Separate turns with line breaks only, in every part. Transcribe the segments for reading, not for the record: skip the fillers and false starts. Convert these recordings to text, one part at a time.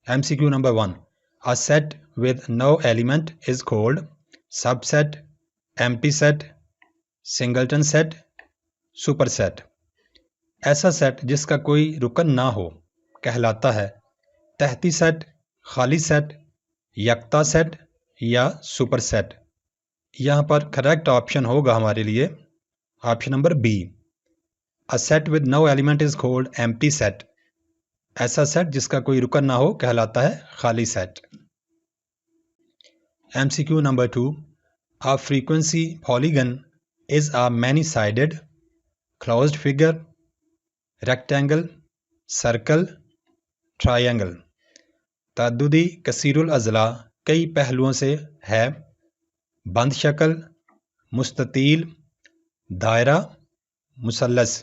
MCQ number 1. A set with no element is called subset, empty set, singleton set, superset. ऐसा set जिसका कोई रुकन ना हो कहलाता है तहती सेट, खाली सेट, यकता सेट या सुपरसेट। यहाँ पर करेक्ट ऑप्शन होगा हमारे लिए option number B. A set with no element is called empty set. ऐसा सेट जिसका कोई रुकन ना हो कहलाता है खाली set. MCQ number 2. A frequency polygon is a many-sided closed figure, rectangle, circle, triangle. तअद्दुदी कसीरुल अज़ला कई पहलुओं से है, बंद शक्ल, मुस्ततील, दायरा, मुसल्लस।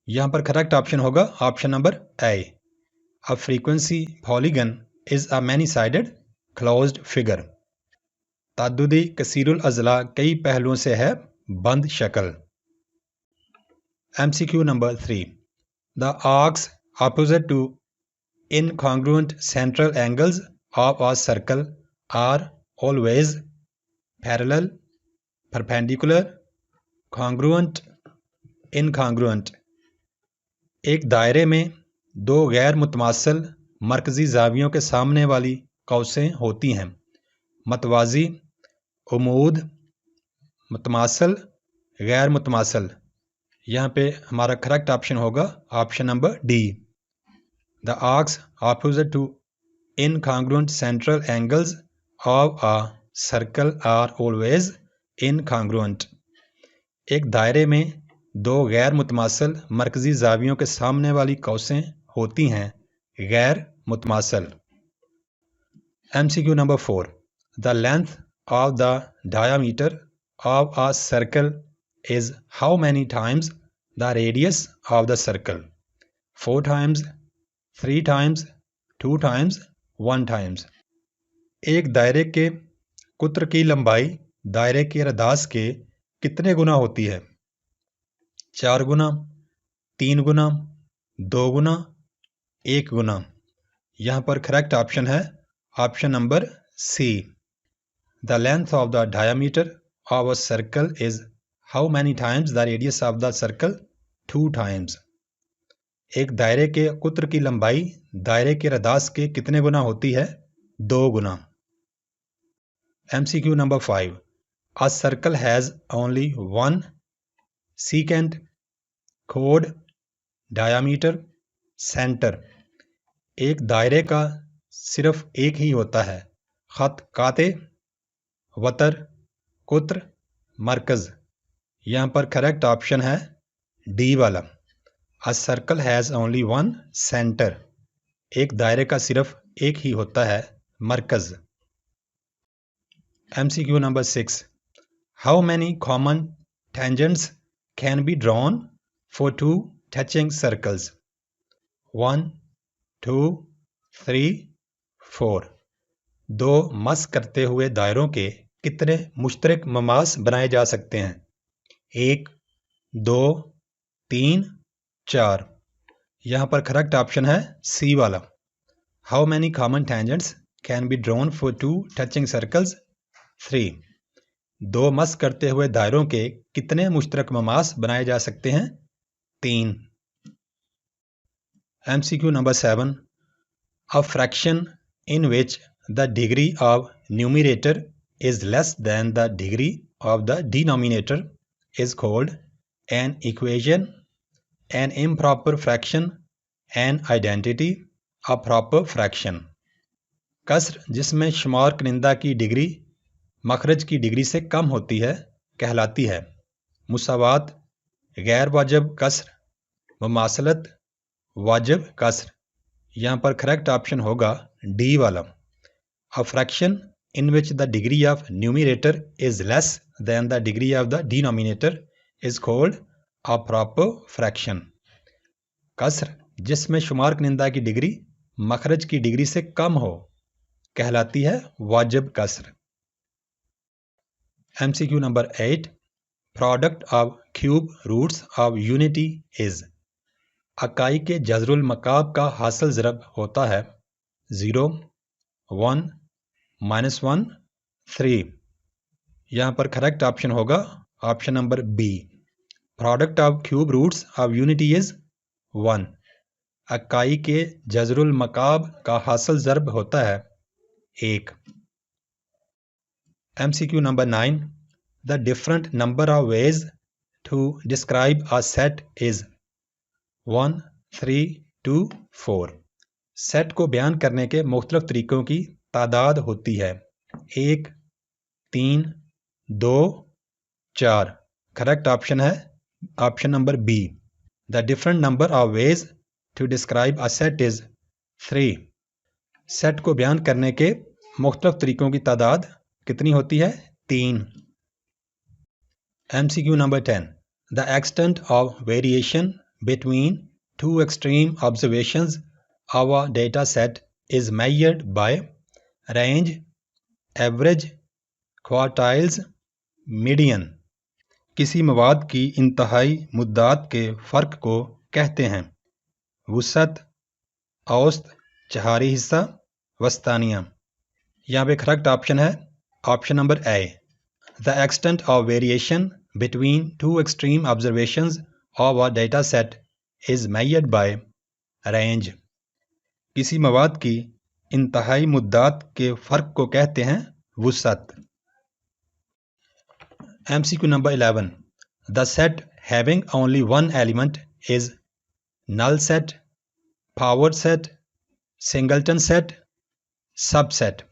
यहाँ पर करेक्ट ऑप्शन होगा option number A. A frequency polygon is a many-sided closed figure. तअद्दुदी कसीरुल अज़ला कई पहलुओं से है, बंद शक्ल। MCQ number 3. The arcs opposite to incongruent central angles of a circle are always parallel, perpendicular, congruent, incongruent. एक दायरे में दो गैर मुतमासल मरकजी जावियों के सामने वाली कौसें होती हैं, मतवाजी, उमूद, मुतमासल, गैर मुतमासल। यहाँ पे हमारा करेक्ट ऑप्शन होगा option number D. The arcs opposite to incongruent central angles of a circle are always incongruent. एक दायरे में दो गैर मुतमासल मरकजी जावियों के सामने वाली कौसें होती हैं, गैर मुतमासल। MCQ number 4. The length of the diameter of a circle is how many times the radius of the circle? 4 times, 3 times, 2 times, 1 times. एक दायरे के कुत्र की लंबाई दायरे के रदास के कितने गुना होती है? 4 गुना, 3 गुना, 2 गुना, 1 गुना। यहाँ पर करेक्ट ऑप्शन है option number C. The length of the diameter of a circle is how many times the radius of the circle? 2 times. एक दायरे के कुत्र की लंबाई दायरे के रदास के कितने गुना होती है? 2 गुना। MCQ number 5. A circle has only one secant, chord, diameter, center. एक दायरे का सिर्फ एक ही होता है, खत, काते, वतर, कुत्र, मरकज। यहाँ पर करेक्ट ऑप्शन है डी वाला। A circle has only one center. एक दायरे का सिर्फ एक ही होता है, मरकज। MCQ number 6. How many common tangents can be drawn for two touching circles? 1, 2, 3, 4. दो मस करते हुए दायरों के कितने मुश्तरक ममास बनाए जा सकते हैं? 1, 2, 3, 4। यहाँ पर करेक्ट ऑप्शन है सी वाला। How many common tangents can be drawn for two touching circles? 3. दो मस करते हुए दायरों के कितने मुश्तरक ममास बनाए जा सकते हैं? 3। MCQ number 7. A fraction in which the degree of numerator is less than the degree of the denominator is called an equation, an improper fraction, an identity, a proper fraction. कसर जिसमें शुमार कनिंदा की degree मखरज की degree से कम होती है कहलाती है मुसावात, गैर वाजिब कसर, मुमासलत, वाजिब कसर। यहाँ पर करेक्ट ऑप्शन होगा डी वाला। A fraction in which the degree of numerator is less than the degree of the denominator is called a proper fraction. कसर जिसमें शुमार कनिंदा की डिग्री मखरज की डिग्री से कम हो कहलाती है वाजिब कसर। MCQ number 8. Product of cube roots of unity is. इकाई के जज़रुल मकाब का हासिल ज़रब होता है 0, 1, -1, 3। यहाँ पर करेक्ट ऑप्शन होगा option number B. Product of cube roots of unity is 1। इकाई के जज़रुल मकाब का हासिल ज़र्ब होता है 1। MCQ number 9। The different number of ways to describe a set is 1, 3, 2, 4। Set को बयान करने के मुख्तलिफ तरीकों की तादाद होती है 1, 3, 2, 4। करेक्ट ऑप्शन है option number B. The different number of ways to describe a set is 3। Set को बयान करने के मुख्तलिफ तरीकों की तादाद कितनी होती है 3। MCQ number 10. The extent of variation between two extreme observations of a data set is measured by range, average, quartiles, median। किसी मवाद की इंतहाई मुद्दात के फ़र्क को कहते हैं वुसत, औसत, चहारी हिस्सा, वस्तानिया। यहाँ पे करेक्ट ऑप्शन है option number A. The extent of variation between two extreme observations of a data set is measured by range। किसी मवाद की इंतहाई मुद्दात के फ़र्क को कहते हैं वुसत। MCQ number 11. The set having only one element is null set, powered set, singleton set, subset।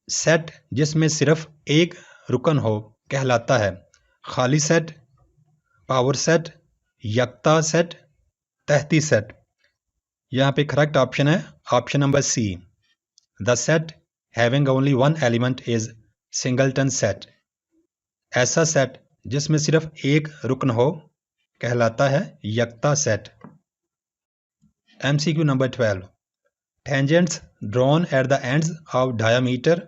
Set जिसमें सिर्फ एक रुकन हो कहलाता है खाली सेट, पावर सेट, यक्ता सेट, तहती सेट। यहाँ पे करेक्ट ऑप्शन है option number C. The set having only one element is singleton set. ऐसा सेट जिसमें सिर्फ एक रुकन हो कहलाता है यक्ता सेट। MCQ नंबर 12। Tangents drawn at the ends of diameter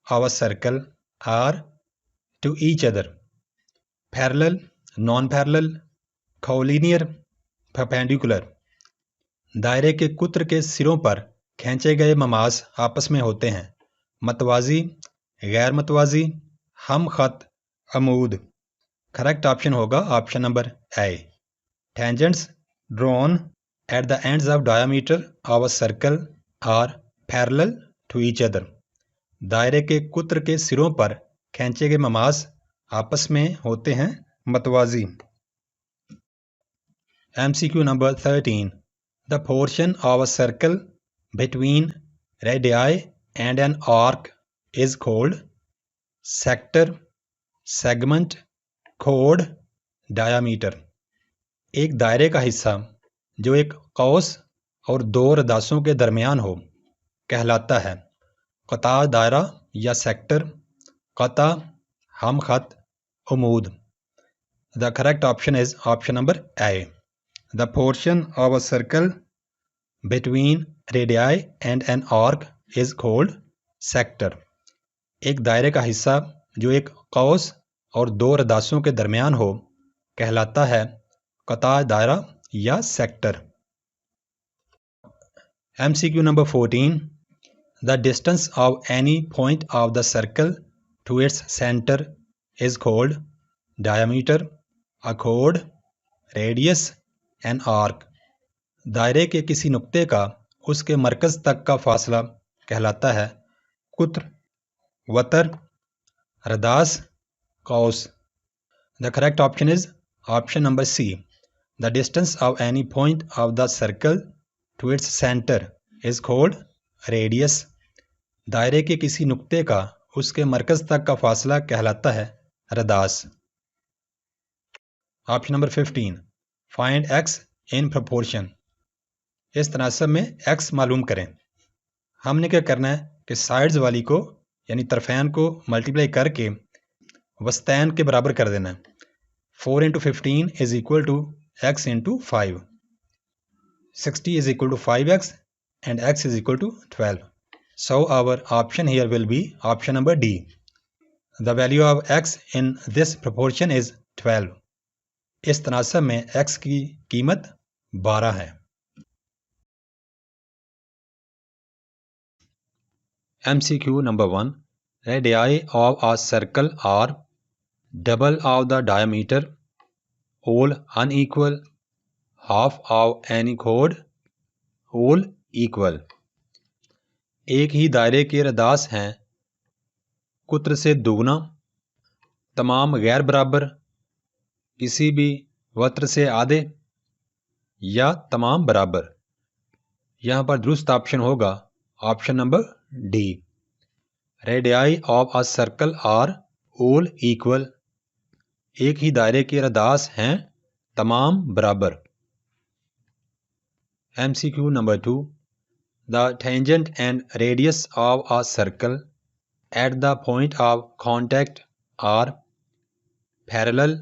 of a circle are to each other parallel, non-parallel, collinear, perpendicular। दायरे के कुत्र के सिरों पर खींचे गए ममास आपस में होते हैं मतवाजी, गैर मतवाजी, हम खत, अमूद। करेक्ट ऑप्शन होगा option number A. Tangents drawn at the ends of diameter of a circle are parallel to each other। दायरे के कुत्र के सिरों पर खींचे गए ममास आपस में होते हैं मतवाजी। MCQ number 13। The portion of a circle between radii and an arc is called sector, segment, chord, diameter। एक दायरे का हिस्सा जो एक कौस और दो रदासों के दरमियान हो कहलाता है कता दायरा या सेक्टर, कता, हम खत, उमूद। The correct option is option number A. The portion of a circle between radii and an arc is called sector. एक दायरे का हिस्सा जो एक कौस और दो रदासों के दरमियान हो कहलाता है कता दायरा या sector. MCQ number 14। The distance of any point of the circle to its center is called diameter, a chord, radius, an arc। दायरे के किसी नुक्ते का उसके मरकज तक का फासला कहलाता है कुत्र, वतर, रदास, कौस। The correct option is option number C। The distance of any point of the circle to its center is called radius। दायरे के किसी नुक्ते का उसके मरकज तक का फासला कहलाता है रदास। Option number 15। Find x in proportion. इस तनासब में x मालूम करें। हमने क्या करना है कि साइड्स वाली को यानी तरफैन को मल्टीप्लाई करके वस्तैन के बराबर कर देना है। 4 × 15 is equal to x × 5। 60 is equal to 5x and x is equal to 12। So our option here will be option number D। The value of x in this proportion is 12। इस तनासब में x की कीमत 12 है। MCQ number 1. Radii of a circle are double of the diameter, all unequal, half of any chord, all equal. एक ही दायरे के रदास हैं कुत्र से दुगना, तमाम गैर बराबर, किसी भी वक्र से आधे या तमाम बराबर। यहाँ पर दुरुस्त ऑप्शन होगा option number D. Radii of a circle are all equal. एक ही दायरे के रदास हैं तमाम बराबर। MCQ number 2. The tangent and radius of a circle at the point of contact are parallel,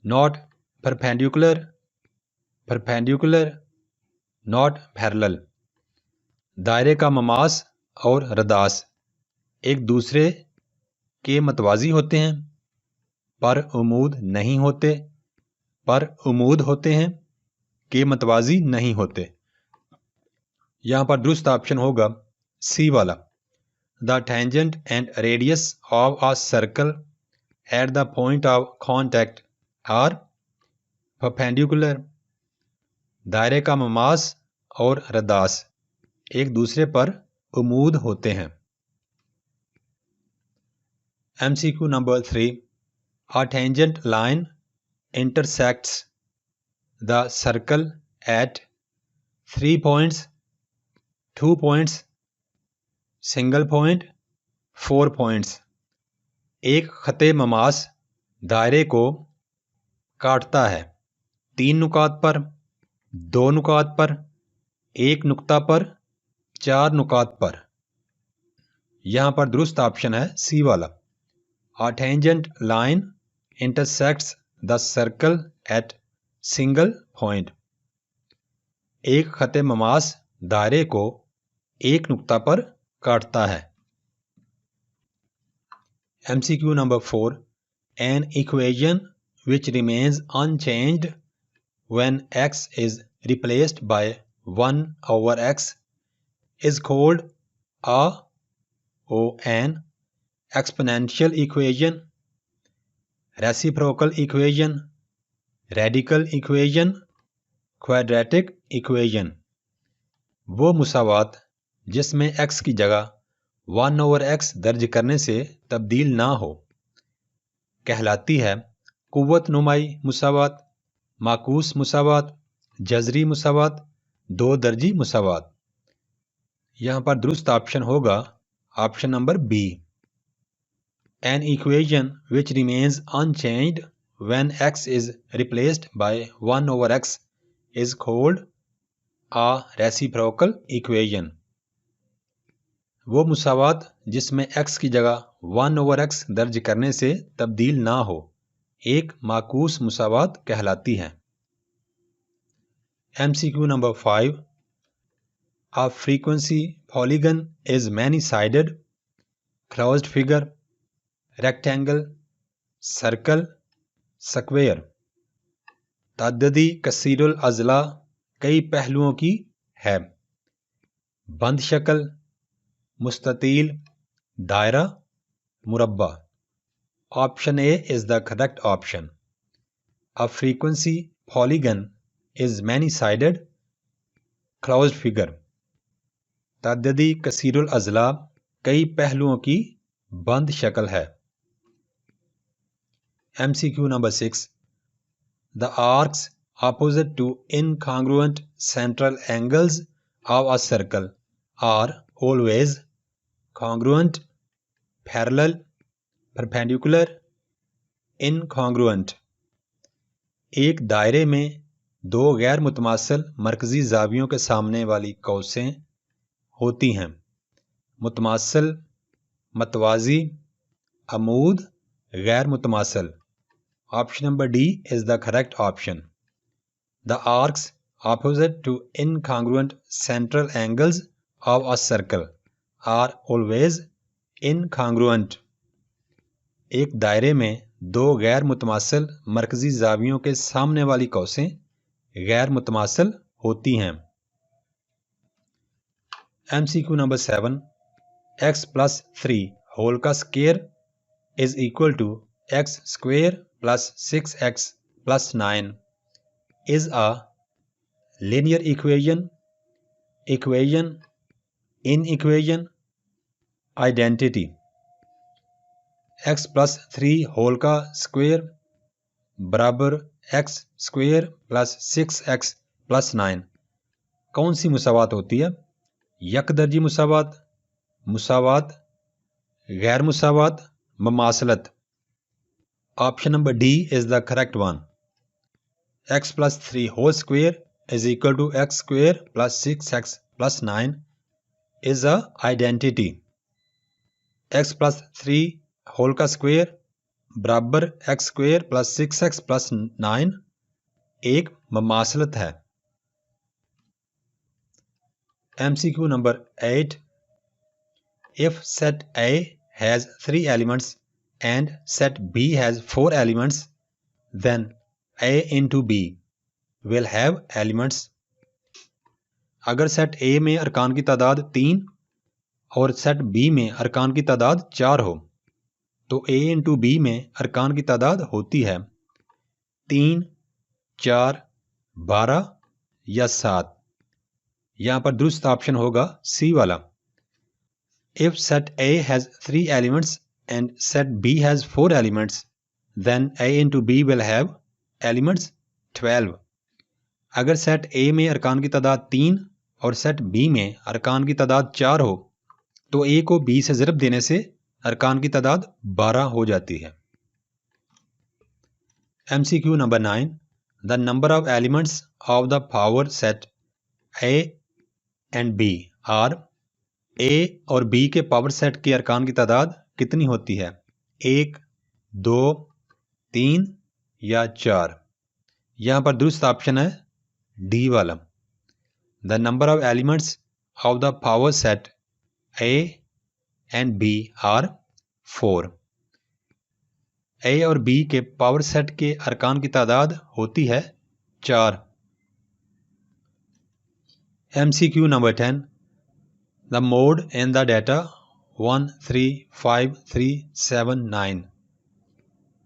not perpendicular, perpendicular, not parallel. दायरे का Mama's और रदास एक दूसरे के मतवाजी होते हैं, पर उमूद नहीं होते, पर उमूद होते हैं, के मतवाजी नहीं होते। यहाँ पर दुरुस्त ऑप्शन होगा सी वाला। The tangent and radius of a circle at the point of contact are perpendicular. दायरे का ममास और रदास एक दूसरे पर उमूद होते हैं। MCQ number 3. A tangent line intersects the circle at 3 points, 2 points, single point, 4 points. एक खते ममास दायरे को काटता है 3 नुकात पर, 2 नुकात पर, 1 नुक्ता पर, 4 नुकात पर। यहाँ पर दुरुस्त ऑप्शन है सी वाला। A tangent line intersects the circle at single point. एक खते ममास दायरे को एक नुक्ता पर काटता है। MCQ number 4. An equation which remains unchanged when x is replaced by 1 over x is called an exponential equation, reciprocal equation, radical equation, quadratic equation. वो मुसावात जिसमें x की जगह 1 over x दर्ज करने से तब्दील ना हो कहलाती है कुव्वत नुमाई मुसावात, माकूस मुसावात, जजरी मुसावात, दो दर्जी मुसावात। यहाँ पर दुरुस्त ऑप्शन होगा option number B. An equation which remains unchanged when x is replaced by 1 over x is called a reciprocal equation. वो मुसावात जिसमें x की जगह 1 over x दर्ज करने से तब्दील ना हो एक माकूस मुसावात कहलाती है। MCQ number 5. A frequency polygon is many-sided, closed figure, rectangle, circle, square. ताद्ददी कसीरुल अज़ला कई पहलुओं की है। बंद शक्ल, मुस्ततील, दायरा, मुरब्बा। Option A is the correct option. A frequency polygon is many sided closed figure. ताद्ददी कसीरुल अज़ला कई पहलुओं की बंद शक्ल है। MCQ number 6. The arcs opposite to incongruent central angles of a circle are always congruent, parallel, perpendicular, incongruent. एक दायरे में दो गैर मुतमासिल मरकजी जावियों के सामने वाली कौसें होती हैं। मुतमासिल, मतवाजी, अमूद, गैर मुतमासिल। Option number D is the correct option. The arcs opposite to incongruent central angles of a circle are always incongruent. एक दायरे में दो गैर मुतमासिल मरकजी जावियों के सामने वाली कौसें गैर मुतमासिल होती हैं। MCQ number 7. x plus 3 whole का square is equal to x square plus 6x plus 9 is a linear equation, inequation, identity. x plus 3 whole का square बराबर x square plus 6x plus 9 कौन सी मुसावात होती है? यकदर्जी मुसावात, मुसावात, गैर मुसावात, ममासलत. Option number D is the correct one. x plus 3 whole square is equal to x square plus 6x plus 9 is a identity. x plus 3 whole का square बराबर x square plus 6x plus 9 एक ममासलत है. MCQ number 8. If set A has 3 elements and set B has 4 elements, then A into B will have elements. अगर set A में अरकान की तादाद 3 और सेट B में अरकान की तादाद 4 हो तो A into B में अरकान की तादाद होती है 3, 4, 12 या 7. यहाँ पर दुरुस्त ऑप्शन होगा सी वाला. If set A has 3 elements and set B has 4 elements, then A into B will have elements 12. अगर सेट A में अरकान की तादाद 3 और सेट B में अरकान की तादाद 4 हो तो A को B से ज़रब देने से अरकान की तादाद 12 हो जाती है. MCQ number 9. The number of elements of the power set A and B are A और B के पावर सेट के अरकान की तादाद कितनी होती है? 1, 2, 3 या 4. यहाँ पर दुरुस्त ऑप्शन है डी वाला. The number of elements of the power set A and B are 4. A और B के पावर सेट के अरकान की तादाद होती है 4. MCQ number 10. The mode in the data 1, 3, 5, 3, 7, 9.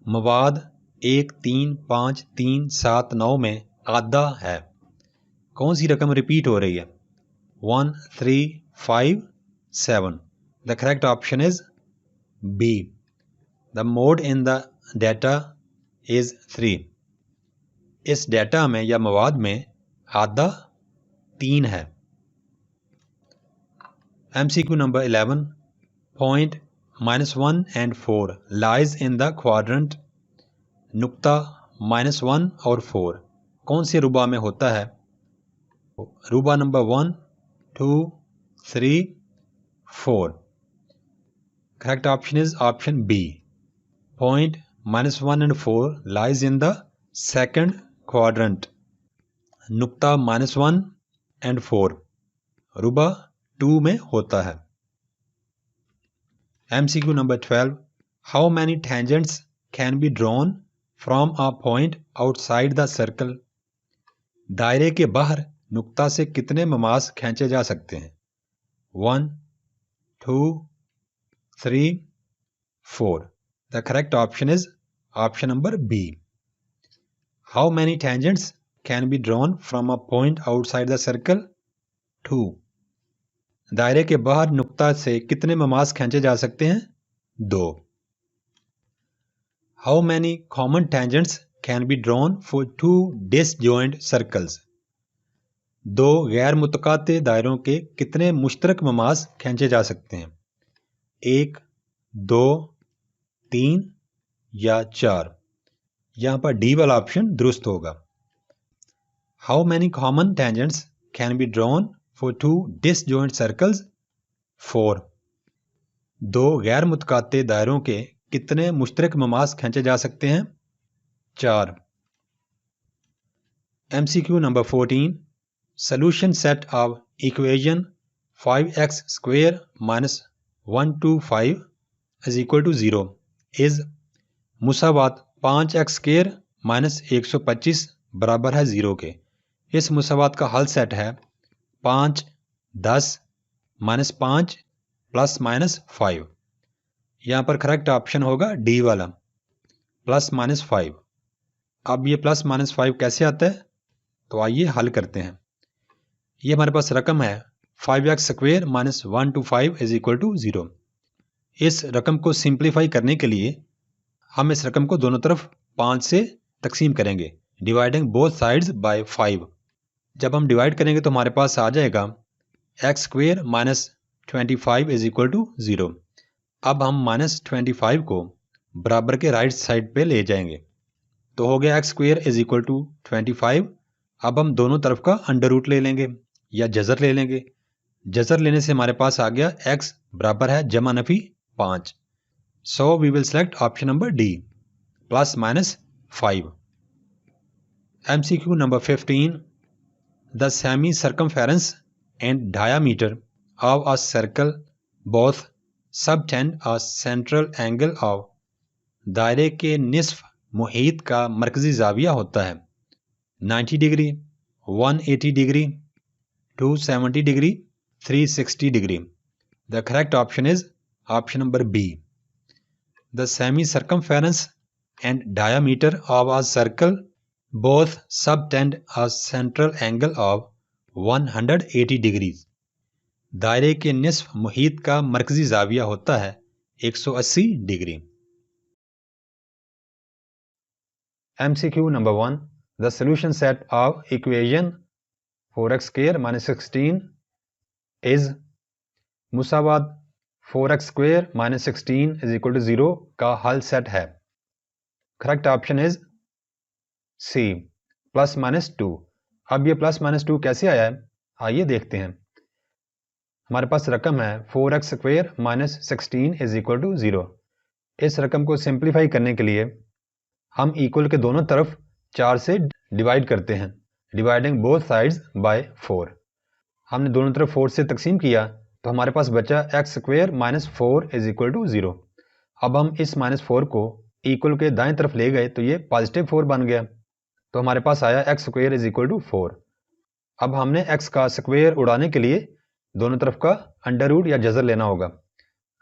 मवाद 1, 3, 5, 3, 7, 9 में आधा है. कौन सी रकम रिपीट हो रही है? 1, 3, 5, 7. The correct option is B. The mode in the data is 3. इस डेटा में या मवाद में आधा 3 है. MCQ number 11. Point -1 and 4 lies in the quadrant. नुक्ता -1 और 4 कौन से रुबा में होता है? रुबा number 1, 2, 3, 4. Correct option is option B. Point -1 and 4 lies in the second quadrant. नुक्ता -1 and 4 रुबा 2 में होता है. MCQ number 12. How many tangents can be drawn from a point outside the circle? दायरे के बाहर नुक्ता से कितने ममास खींचे जा सकते हैं? 1, 2, 3, 4. The correct option is option number B. How many tangents can be drawn from a point outside the circle? 2. दायरे के बाहर नुक्ता से कितने ममास खींचे जा सकते हैं? 2. How many common tangents can be drawn for 2 disjoint circles? 2 गैर मुतकाते दायरों के कितने मुश्तरक ममास खींचे जा सकते हैं? 1, 2, 3 या 4. यहाँ पर डी वाला ऑप्शन दुरुस्त होगा. How many common tangents can be drawn for 2 disjoint circles? 4. 2 गैर मुतकाते दायरों के कितने मुश्तरक ममास खींचे जा सकते हैं? 4. MCQ number 14. Solution set of equation 5x square minus 125 is equal to 0 is Musawat 5x square minus 125 बराबर है 0 के. इस मुसावात का हल सेट है 5, 10, -5, प्लस माइनस 5। यहाँ पर करेक्ट ऑप्शन होगा डी वाला, प्लस माइनस 5। अब ये प्लस माइनस 5 कैसे आता है, तो आइए हल करते हैं। ये हमारे पास रकम है 5x² minus 1 to 5 is equal to 0। इस रकम को सिंप्लीफाई करने के लिए हम इस रकम को दोनों तरफ 5 से तकसीम करेंगे, डिवाइडिंग बोथ साइड्स बाय 5। जब हम डिवाइड करेंगे तो हमारे पास आ जाएगा x² minus 25 is equal to 0। अब हम माइनस 25 को बराबर के राइट साइड पे ले जाएंगे, तो हो गया x² इज इक्वल टू 25। अब हम दोनों तरफ का अंडर रूट ले लेंगे या जज़र ले लेंगे। जज़र लेने से हमारे पास आ गया x बराबर है जमा नफी 5। So we will select option number D, plus minus 5। MCQ number 15. The semi-circumference and diameter of a circle both subtend a central angle of दायरे के निस्फ मुहीत का मरकजी जाविया होता है 90 degree, 180 degree, 270 degree, 360 degree. The correct option is option number B. The semi-circumference and diameter of a circle both subtend a central angle of 180 degrees. दायरे के निस्फ मुहीत का मरकजी जाविया होता है 180 degree. MCQ number 1. The solution set of equation 4x² minus 16 is Musawat 4x² minus 16 is equal to 0 का हल set है। Correct option is C, plus minus 2। अब ये प्लस माइनस 2 कैसे आया है, आइए देखते हैं। हमारे पास रकम है 4x² minus 16 is equal to 0। इस रकम को सिंप्लीफाई करने के लिए हम इक्वल के दोनों तरफ 4 से डिवाइड करते हैं, डिवाइडिंग बोथ साइड्स बाय 4। हमने दोनों तरफ 4 से तकसीम किया तो हमारे पास बचा x² minus 4 is equal to 0। अब हम इस माइनस 4 को इक्वल के दाएं तरफ ले गए तो ये पॉजिटिव 4 बन गया, तो हमारे पास आया x² इज इक्वल टू 4। अब हमने x का स्क्वेयर उड़ाने के लिए दोनों तरफ का अंडर रूट या जज़र लेना होगा।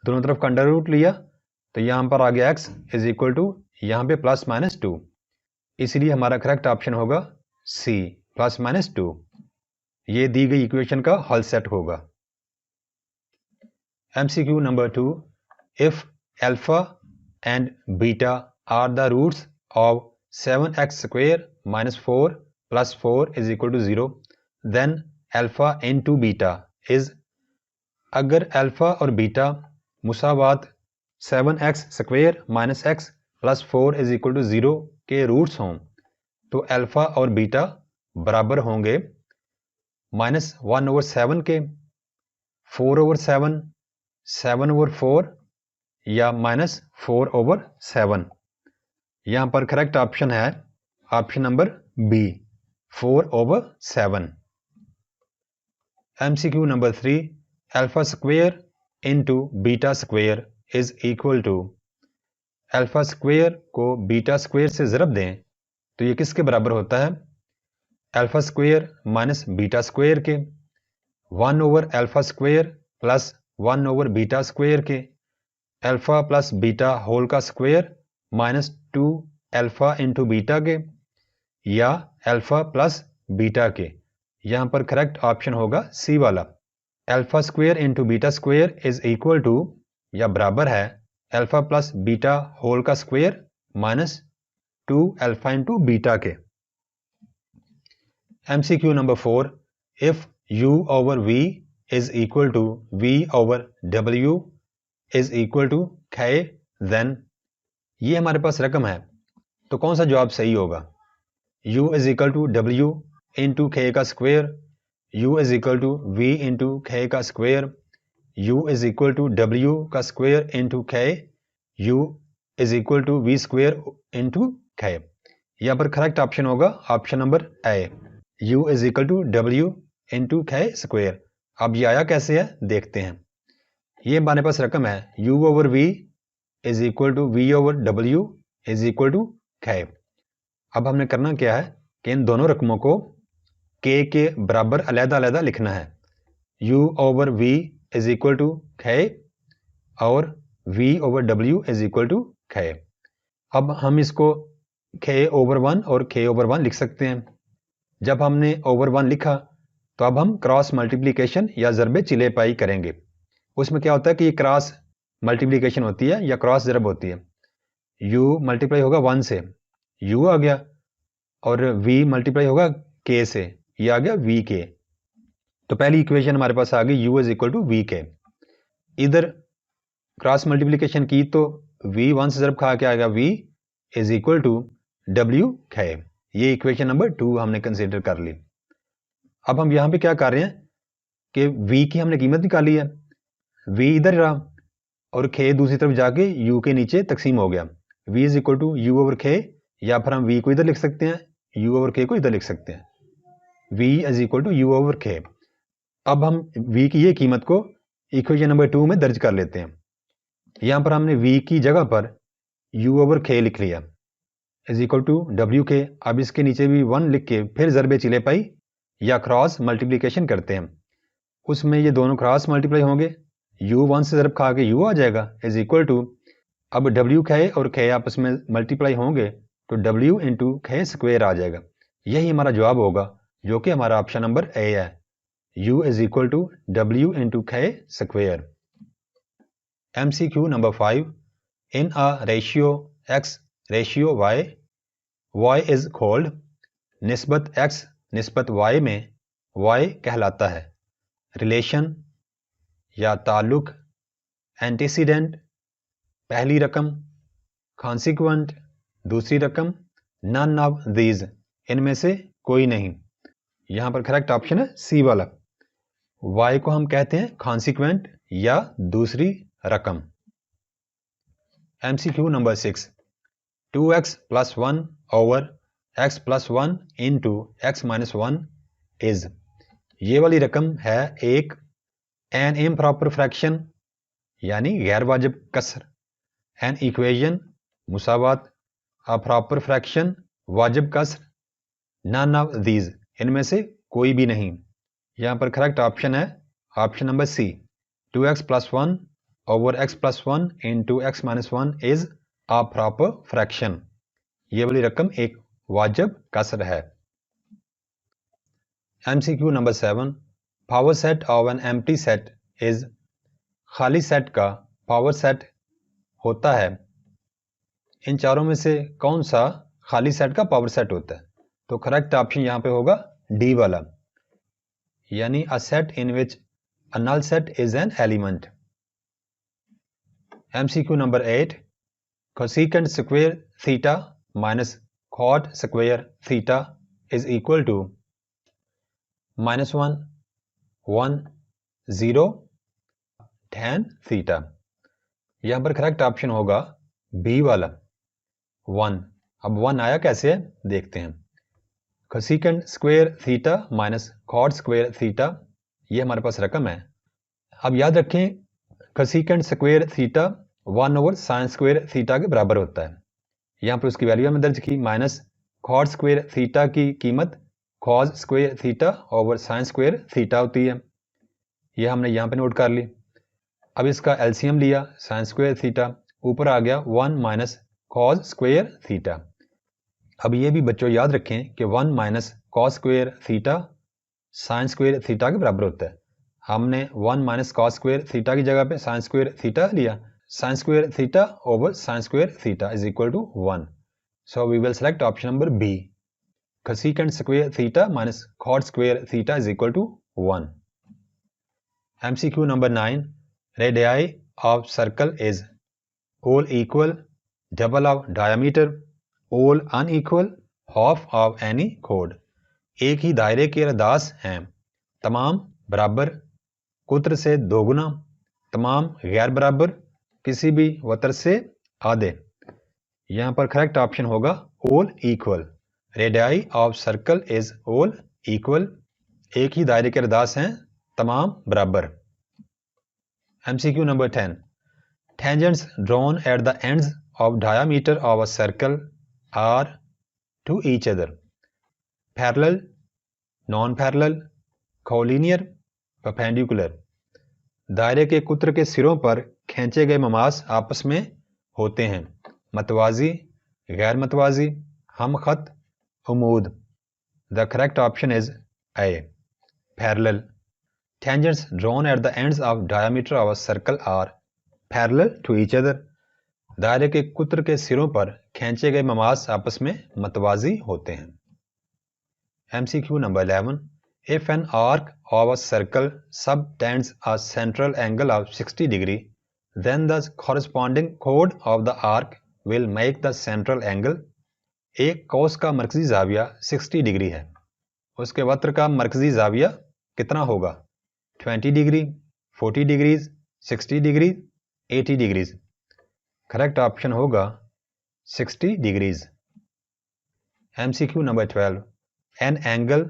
दोनों तरफ का अंडर रूट लिया तो यहाँ पर आ गया x इज इक्वल टू यहाँ पे प्लस माइनस 2, इसलिए हमारा करेक्ट ऑप्शन होगा C, प्लस माइनस 2। ये दी गई इक्वेशन का हल सेट होगा। MCQ number 2. If alpha and beta are the roots of 7x² minus 4 plus 4 is equal to 0, then alpha into beta is। अगर अल्फा और beta Musawat 7x² minus x plus 4 is equal to 0 के roots हों तो alpha और beta बराबर होंगे -1/7 के, 4/7, 7/4 या -4/7। यहाँ पर करेक्ट ऑप्शन है option number B, 4/7। MCQ number 3. Alpha square into beta square is equal to. Alpha square को बीटा स्क्वेयर से ज़रब दें तो ये किसके बराबर होता है, alpha square minus beta square के, 1/अल्फा स्क्वेयर प्लस 1/बीटा स्क्वेयर के, अल्फा प्लस बीटा होल का स्क्वेयर -2 अल्फा इंटू बीटा के, या अल्फा प्लस बीटा के। यहाँ पर करेक्ट ऑप्शन होगा सी वाला, alpha square into beta square is equal to या बराबर है अल्फा प्लस बीटा होल का स्क्वेयर -2 अल्फा इंटू बीटा के। MCQ number 4. If U/V is equal to V/W is equal to K, then ये हमारे पास रकम है तो कौन सा जवाब सही होगा। U is equal to W into K का square, U is equal to V into K का square, U is equal to W का square into K, U is equal to V square into K। यहाँ पर correct option होगा option number A, U is equal to W into K square. अब ये आया कैसे है देखते हैं। ये हमारे पास रकम है U/V is equal to V/W is equal to K। अब हमने करना क्या है कि इन दोनों रकमों को K के बराबर अलहदा अलहदा लिखना है। U/V is equal to K और v over w is equal to K. अब हम इसको खे ओवर 1 और खे ओवर 1 लिख सकते हैं। जब हमने ओवर 1 लिखा तो अब हम क्रॉस मल्टीप्लिकेशन या ज़रबे चिले पाई करेंगे। उसमें क्या होता है कि ये क्रॉस मल्टीप्लिकेशन होती है या क्रॉस ज़रब होती है। u मल्टीप्लाई होगा 1 से, u आ गया, और v मल्टीप्लाई होगा k से, ये आ गया v k। तो पहली इक्वेशन हमारे पास आ गई u is equal to v k। इधर क्रॉस मल्टीप्लिकेशन की तो v 1 से ज़रब खा के आएगा v is equal to w k। ये इक्वेशन नंबर 2 हमने कंसीडर कर ली। अब हम यहाँ पे क्या कर रहे हैं कि v की हमने कीमत निकाली है, v इधर रहा और k दूसरी तरफ जाके u के नीचे तकसीम हो गया। v is equal to u over k, या फिर हम v को इधर लिख सकते हैं, u ओवर k को इधर लिख सकते हैं। v is equal to u over k। अब हम v की ये कीमत को इक्वेशन नंबर 2 में दर्ज कर लेते हैं। यहाँ पर हमने v की जगह पर u ओवर k लिख लिया is equal to w k। अब इसके नीचे भी 1 लिख के फिर ज़रबे चिले पाई या क्रॉस मल्टीप्लिकेशन करते हैं। उसमें ये दोनों क्रॉस मल्टीप्लाई होंगे, u 1 से ज़रब खा के u आ जाएगा इज इक्वल टू, अब w k और k आपस में मल्टीप्लाई होंगे तो w इंटू k स्क्वेयर आ जाएगा। यही हमारा जवाब होगा, जो कि हमारा ऑप्शन नंबर ए है, u is equal to w into k square. MCQ number 5, in a ratio x ratio y is called. निस्बत x निस्बत y में y कहलाता है रिलेशन या ताल्लुक, एंटीसीडेंट पहली रकम, कॉन्सिक्वेंट दूसरी रकम, नन ऑफ दीज इनमें से कोई नहीं। यहाँ पर करेक्ट ऑप्शन है सी वाला। y को हम कहते हैं कॉन्सिक्वेंट या दूसरी रकम। MCQ number 6, 2x plus 1 over x plus 1 into x minus 1 is. ये वाली रकम है एक एन इम्प्रॉपर फ्रैक्शन यानी गैर वाजिब कसर, एन इक्वेशन मुसावात, अ प्रॉपर फ्रैक्शन वाजिब कसर, नन ऑफ दीज इनमें से कोई भी नहीं। यहाँ पर करेक्ट ऑप्शन है option number C, 2x plus 1 over x plus 1 into x minus 1 is a proper fraction. ये वाली रकम एक वाजिब कसर है। MCQ number 7, power set of an empty set is. खाली सेट का पावर सेट होता है, इन चारों में से कौन सा खाली सेट का पावर सेट होता है? तो करेक्ट ऑप्शन यहाँ पे होगा डी वाला, यानी a set in which a null set is an element. MCQ number 8, cosecant square theta minus cot square theta is equal to -1 1 0 tan theta. यहाँ पर करेक्ट ऑप्शन होगा बी वाला 1। अब 1 आया कैसे है देखते हैं। Cosecant square theta minus cot square theta, ये हमारे पास रकम है। अब याद रखें cosecant square theta 1 over sine square theta के बराबर होता है। यहाँ पर उसकी वैल्यू हमने दर्ज की, माइनस कॉट स्क्वायर थीटा की कीमत cos square theta over sine square theta होती है। ये हमने यहाँ पे नोट कर ली। अब इसका एलसीएम लिया, साइन स्क्वायर थीटा ऊपर आ गया 1 माइनस कॉस स्क्वायर थीटा। अब ये भी बच्चों याद रखें कि 1 minus cos square theta sine square theta के बराबर होता है। हमने 1 माइनस कॉस स्क्वायर थीटा की जगह पे साइन स्क्वायर थीटा लिया, sine square theta over sine square theta is equal to 1। So we will select option number B, cosecant square theta minus cot square theta is equal to 1। MCQ number 9, radii of circle is all equal, double of diameter, all unequal, half of any chord। एक ही दायरे के रदास हैं, तमाम बराबर, कुत्र से दोगुना, तमाम गैर बराबर, किसी भी वतर से आधे। यहाँ पर करेक्ट ऑप्शन होगा all equal। Radii of circle is all equal, एक ही दायरे के रदास हैं, तमाम बराबर। MCQ number 10, tangents drawn at the ends of diameter of a circle are to each other parallel, non-parallel, collinear, perpendicular। दायरे के कुत्र के सिरों पर खींचे गए ममास आपस में होते हैं। मतवाजी, गैर मतवाजी, हम खत, उमूद। The correct option is A, parallel. Tangents drawn at the ends of diameter of a circle are parallel to each other. दायरे के कुत्र के सिरों पर खींचे गए ममास आपस में मतवाजी होते हैं। MCQ number 11. If an arc of a circle subtends a central angle of 60 degree, then the corresponding chord of the arc will make the central angle. एक कौस का मरकजी जाविया 60 डिग्री है, उसके वक्र का मरकजी जाविया कितना होगा? 20 degree, 40 degrees, 60 degree, 80 degrees. Correct option होगा 60 degrees. MCQ number 12. An angle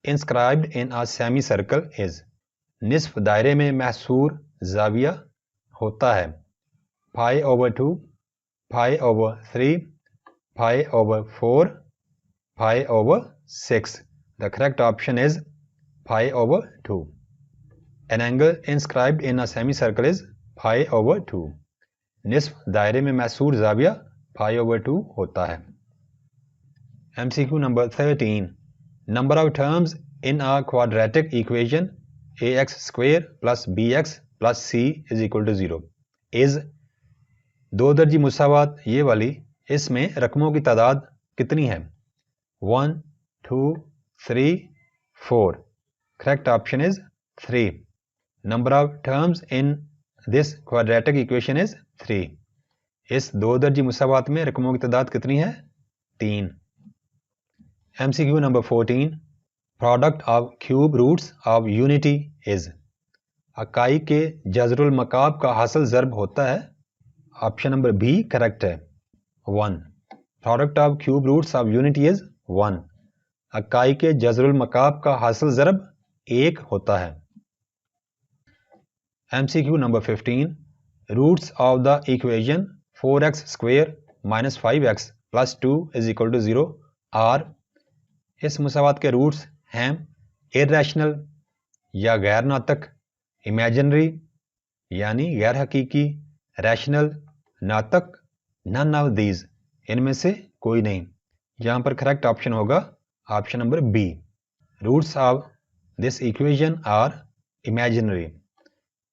inscribed in a semicircle is. निस्फ दायरे में महसूर जाविया होता है π/2, π/3, π/4, π/6. The correct option is π/2. An angle inscribed in a semicircle is π/2. निस्फ दायरे में महसूर जाविया π/2 होता है। MCQ number 13. Number of terms in a quadratic equation ax square plus bx plus c is equal to 0 is. दो दर्जी मुसावात ये वाली, इसमें रकमों की तादाद कितनी है? 1, 2, 3, 4. Correct option is 3. Number of terms in this quadratic equation is 3. इस दो दर्जी मुसावात में रकमों की तादाद कितनी है? 3. MCQ number 14. Product of cube roots of unity is. Acai के जज़रुल मकाब का हासिल ज़र्ब होता है। ऑप्शन नंबर बी करेक्ट है, 1. Product of cube roots of unity is 1. Acai के जज़रुल मकाब का हासिल ज़र्ब 1 होता है। MCQ number 15. Roots of the equation 4x square minus 5x plus 2 is equal to 0 are. इस मुसावात के रूट्स हैं इर्रेशनल या गैर नातक, इमेजिनरी यानी गैर हकीकी, रैशनल, नातक, नन ऑफ दीज, इनमें से कोई नहीं। यहाँ पर करेक्ट ऑप्शन होगा option number B. Roots of this equation are imaginary.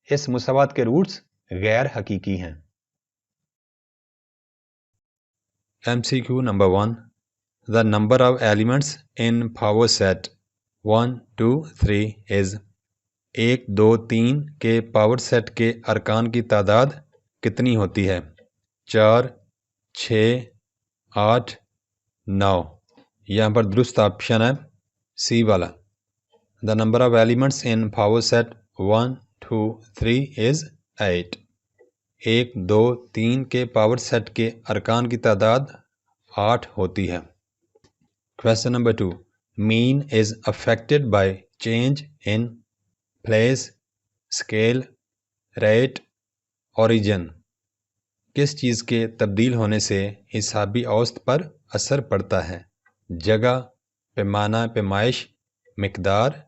इस मुसावात के रूट्स गैर हकीकी हैं। MCQ number 1. The number of elements in power set 1, 2, 3 is. 1, 2, 3 के पावर सेट के अरकान की तादाद कितनी होती है? 4, 6, 8, 9। यहाँ पर दुरुस्त ऑप्शन है सी वाला। The number of elements in power set 1, 2, 3 is 8. 1, 2, 3 के पावर सेट के अरकान की तादाद 8 होती है। Question number 2. Mean is affected by change in place, scale, rate, origin. किस चीज़ के तब्दील होने से हिसाबी औसत पर असर पड़ता है? जगह, पैमाना, पैमाइश, मिकदार,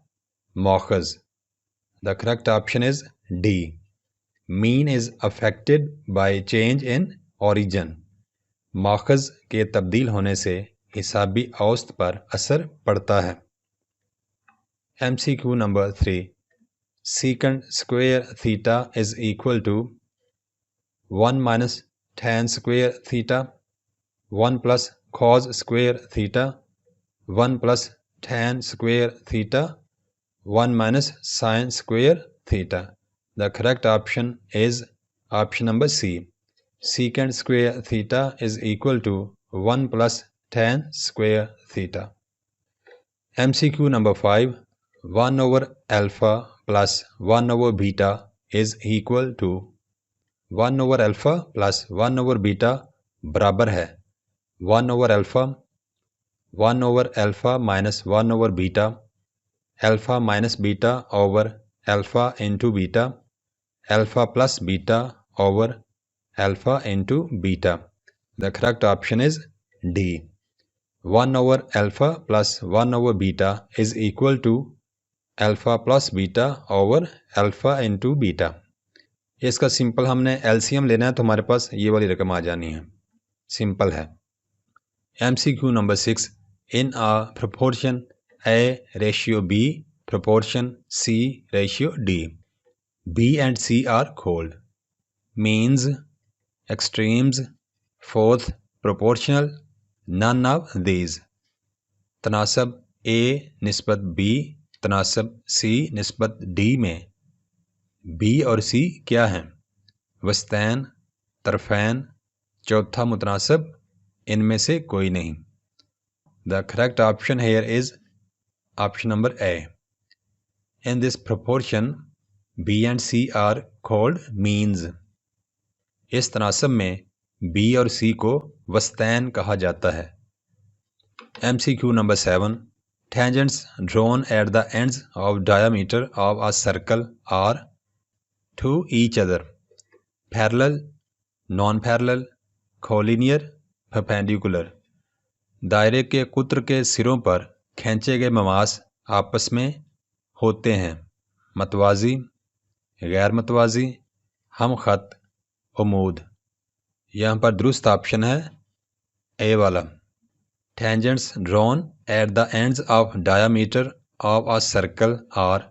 मौखज़। The correct option is D. Mean is affected by change in origin. मौखज़ के तब्दील होने से हिसाबी औसत पर असर पड़ता है। MCQ number 3. Secant square theta is equal to 1 minus tan square theta, 1 plus cos square theta, 1 plus tan square theta, 1 minus sin square theta. The correct option is option number C. Secant square theta is equal to 1 plus tan square theta. MCQ number 5. 1 over alpha plus 1 over beta is equal to. 1 over alpha plus 1 over beta बराबर है 1 over alpha, 1 over alpha minus 1 over beta, alpha minus beta over alpha into beta, alpha plus beta over alpha into beta. The correct option is D. 1 over alpha plus 1 over beta is equal to alpha plus beta over alpha into beta. इसका simple हमने LCM लेना है तो हमारे पास ये वाली रकम आ जानी है, सिंपल है। MCQ number 6, in a proportion A/B proportion C/D, B and C are called means, extremes, fourth, proportional, none of these। तनासब A निस्बत B तनासब C निस्बत D में B और C क्या हैं? वस्तैन, तरफैन, चौथा मुतनासब, इनमें से कोई नहीं। The correct option here is option number A। In this proportion, B and C are called means। इस तनासब में B और C को वस्तैन कहा जाता है। MCQ number 7, tangents drawn at the ends of diameter of a circle are to each other parallel, non-parallel, collinear, perpendicular। दायरे के कुत्र के सिरों पर खींचे गए मवास आपस में होते हैं मतवाजी, गैर मतवाजी, हम खत, उमूद। यहाँ पर दुरुस्त ऑप्शन है ए वाला। Tangents drawn at the ends of diameter of a circle are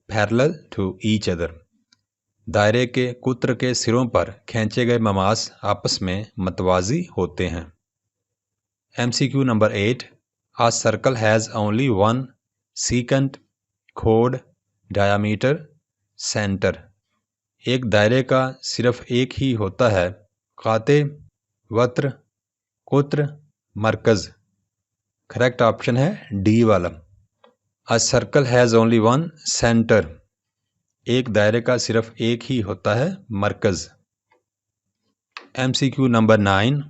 parallel to each other। दायरे के कुत्र के सिरों पर खींचे गए मवास आपस में मतवाजी होते हैं। MCQ number 8, a circle has only one secant, chord, diameter, center। एक दायरे का सिर्फ एक ही होता है काते, वत्र, कुत्र, मरकज। करेक्ट ऑप्शन है डी वाला। A circle has only one center। एक दायरे का सिर्फ एक ही होता है मरकज। MCQ number 9,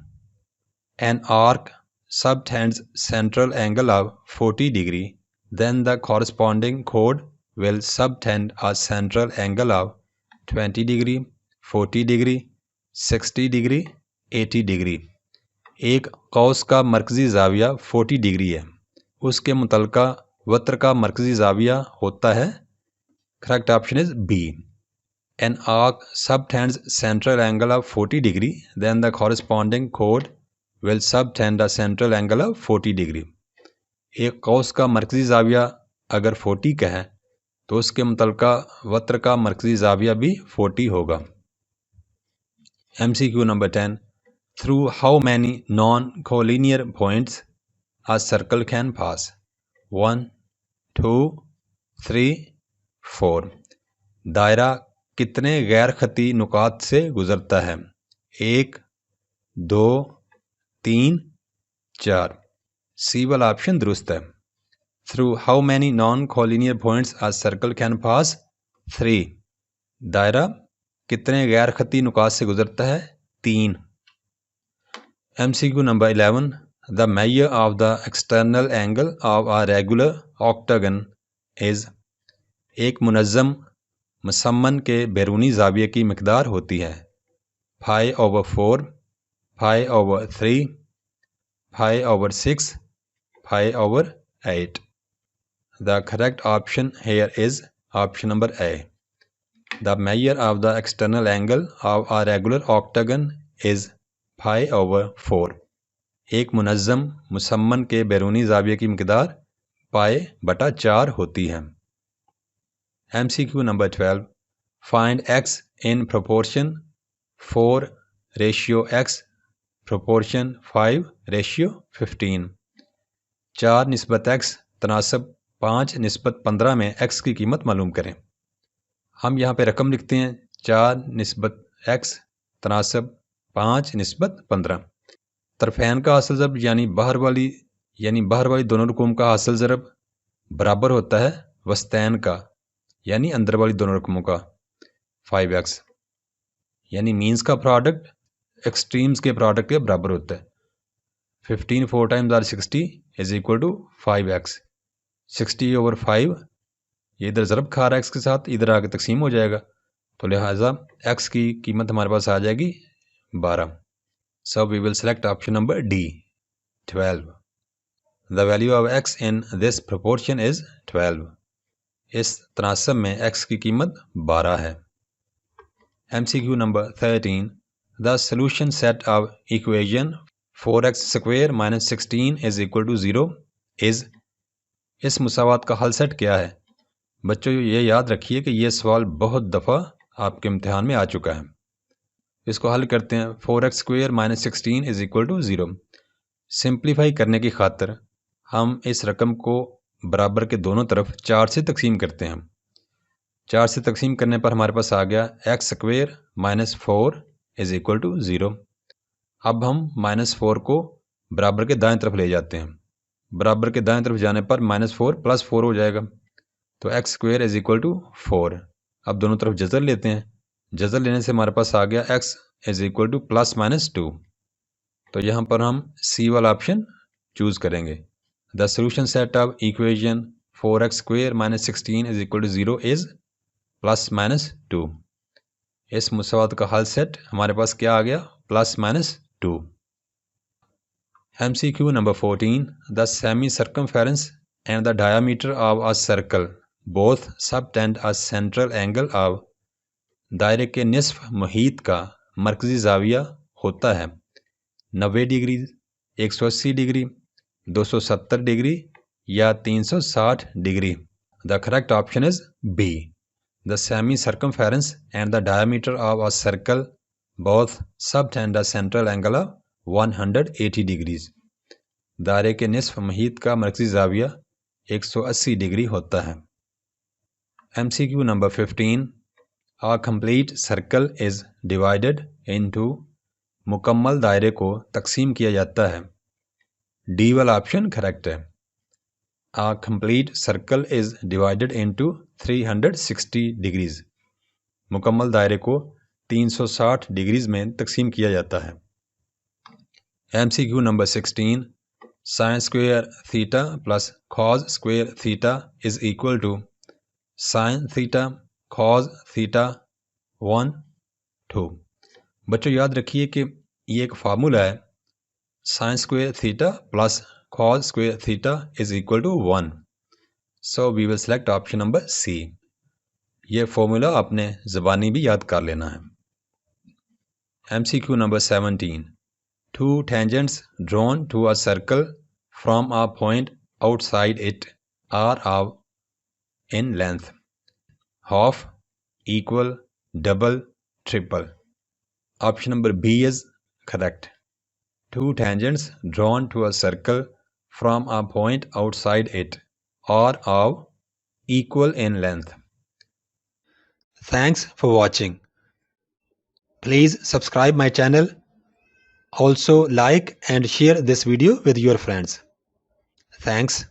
an arc subtends central angle of 40 degree, then the corresponding chord will subtend a central angle of 20 degree, 40 degree, 60 degree, 80 degree। एक कौस का मरकजी जाविया 40 डिग्री है, उसके मुतलका वत्र का मरकजी जाविया होता है। Correct option is B. An arc subtends central angle of 40 degree, then the corresponding chord will subtend a central angle of 40 degree। एक कौस का मरकजी जाविया अगर 40 का है तो उसके मुतलका वत्र का मरकजी जाविया भी 40 होगा। MCQ number 10, through how many non-collinear points a circle can pass? 1, 2, 3, 4। दायरा कितने गैर खती नुकात से गुजरता है? 1, 2, 3, 4। सी वाला ऑप्शन दुरुस्त है। Through how many non collinear points a circle can pass? 3। दायरा कितने गैर खती नुकात से गुजरता है? 3। MCQ number 11, the measure of the external angle of a regular octagon is। एक मुनज़्ज़म मुसम्मन के बैरूनी ज़ाविये की मिक़दार होती है 5/4, 5/3, 5/6, 5/8। The correct option here is option number A। The measure of the external angle of a regular octagon is 5/4। एक मुनज़्ज़म मुसम्मन के बैरूनी ज़ाविये की मिक़दार π/4 होती है। MCQ number 12, find x in proportion 4:x proportion 5:15। 4:x तनासब 5:15 में x की कीमत मालूम करें। हम यहाँ पे रकम लिखते हैं 4:x तनासब 5:15। तरफैन का हासिल ज़रब यानी बाहर वाली दोनों रकूम का हासिल ज़रब बराबर होता है वस्तैन का यानी अंदर वाली दोनों रकमों का 5x, यानी मीन्स का प्रोडक्ट एक्सट्रीम्स के प्रोडक्ट के बराबर होता है। 15 4 times are 60 is equal to 5x। 60/5 ये इधर ज़रब खा रहा है x के साथ, इधर आगे तकसीम हो जाएगा तो लिहाजा x की कीमत हमारे पास आ जाएगी 12। So we will select option number D 12। The value of x in this proportion is 12। इस तनासब में x की कीमत 12 है। MCQ number 13. The solution set of equation 4x square minus 16 is equal to 0 is. इस मुसावात का हल सेट क्या है? बच्चों ये याद रखिए कि ये सवाल बहुत दफ़ा आपके इम्तिहान में आ चुका है। इसको हल करते हैं। 4x square minus 16 is equal to 0। Simplify करने की खातिर हम इस रकम को बराबर के दोनों तरफ 4 से तकसीम करते हैं। 4 से तकसीम करने पर हमारे पास आ गया x square minus 4 is equal to 0। अब हम -4 को बराबर के दाएं तरफ ले जाते हैं। बराबर के दाएं तरफ जाने पर -4 + 4 हो जाएगा, तो x square is equal to 4। अब दोनों तरफ जज़र लेते हैं। जज़र लेने से हमारे पास आ गया एक्स इज इक्वल टू +-2। तो यहाँ पर हम सी वाला ऑप्शन चूज़ करेंगे। The solution set of equation 4x square minus 16 is equal to 0 is +-2। इस मुसावात का हल सेट हमारे पास क्या आ गया? +-2। MCQ number 14. The semi-circumference and the diameter of a circle both subtend a central angle of. दायरे के निस्फ मुहीत का मरकज़ी ज़ाविया होता है 90 डिग्री, 180 डिग्री, 270 डिग्री या 360 degree. The correct option is B. The semi-circumference and the diameter of a circle both subtend a central angle of 180 degrees. दायरे के निस्फ मुहीत का मरकज़ी ज़ाविया 180 डिग्री होता है। MCQ number 15. A complete circle is divided into. मुकम्मल दायरे को तकसीम किया जाता है। डी वाला ऑप्शन करेक्ट है। A complete circle is divided into 360 degrees. मुकम्मल दायरे को 360 डिग्रीज में तकसीम किया जाता है। MCQ number 16. Sin square theta plus cos square theta is equal to sin theta cos theta 1 2। बच्चों याद रखिए कि ये एक फार्मूला है। sin square theta plus cos square theta is equal to 1. So we will select option number C. ये formula आपने ज़बानी भी याद कर लेना है। MCQ number 17. Two tangents drawn to a circle from a point outside it are of in length half, equal, double, triple. Option number B is correct. Two tangents drawn to a circle from a point outside it are of equal in length. Thanks for watching. Please subscribe my channel. Also like and share this video with your friends. Thanks.